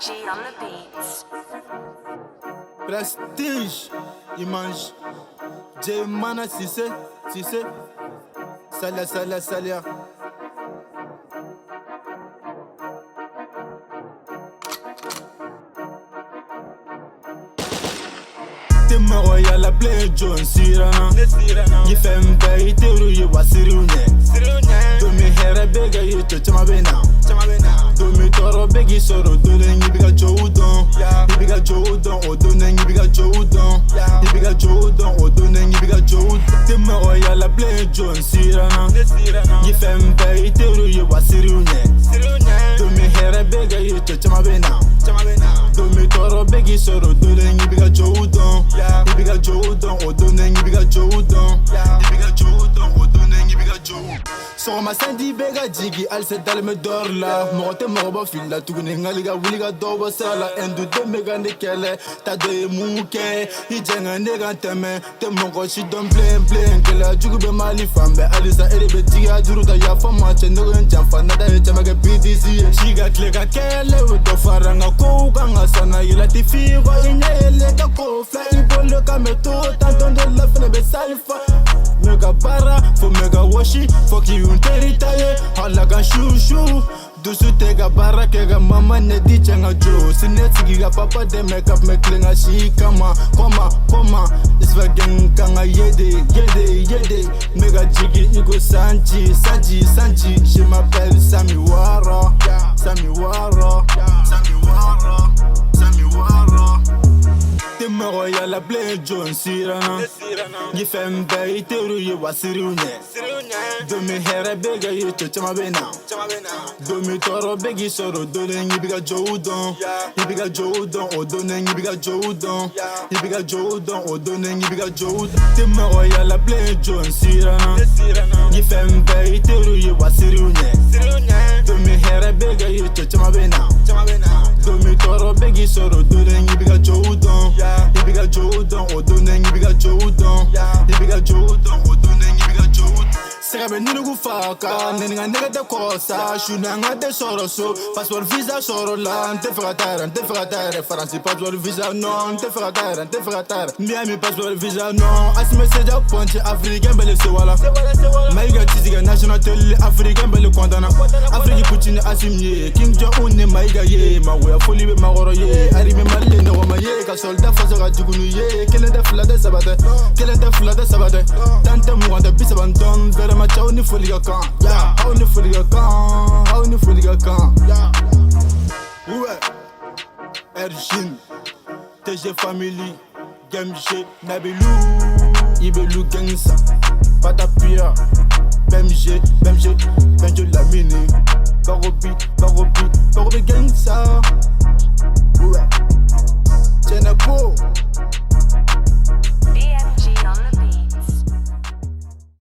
G on the beats. Prestige, Image, J Mana, Sissé, Salia. Timma royal a play John Sirana. You fem bay teru you wasirune. Do me here bega you to chamabena. Do me toro begi soro do then you biga jodon. You biga jodon or do then you biga jodon. You biga jodon or do then you biga jodon. Timma royal a play John Sirana. You fem bay teru you wasirune. Do me here bega you to chamabena. Do me toro begi soro do then you biga jodon. You biga jodon or do then you biga jodon. You biga jodon or do then you biga jodon. So ma sandi bega jigi al se dal me dor la mote moba filla tugune ngaliga wuliga dobo sala endu de mega nekele ta de muke ijenga nega teme te mongo shi don blem kela jugu be mali fambe alisa erebe tiga duru da ya fama chendo njamfa na da chama ga BDC shiga klega kele do faranga ko kanga sana ila tifigo inele ka ko fly bolo ka meto tanto de la fene be salfa mega para for mega washi fuck you teritaye halaga shushu dusu tega bara kega mama ne di changa jo sinetsi ga papa de make up me klinga shi kama koma isvagen kanga yede mega jigi igo sanji je m'appelle Samiwara. Timma royal a play John Sirana. You fem bay teru you wasirune. Do me here bega you to chamabena. Do me toro begi soro do then you biga jodon. You biga jodon or do then you biga jodon. You biga jodon or do then you biga jodon. Timma royal a play John Sirana. You fem bay teru you wasirune. Do me here bega you to chamabena. Do me toro begi soro do then you biga jodon. You biga jodon or do then you biga jodon. You biga jodon or do then you biga jodon. Serabe ninugu faka, neninga nega de kosa, shuna nga de soro so, password visa soro la, nte fratare, Faransi password visa non, nte fratare, Miami password visa non, asime seja ponche, Africain bele se wala, Maiga tiziga national tele, Africain bele kwandana, Afriki puchine asimye, King Jong-un ne maiga ye, mawe foli be magoro ye, arime malenda wama ye, ka soldat fasoga jugunu ye, kelende flade sabate, tante mwanda bisa bandon, vera ma how ni foliga kan, how ni foliga kan, ouais, Erjin, TG Family, Game G, Nabilou, Ibelou Gangsa, Patapia.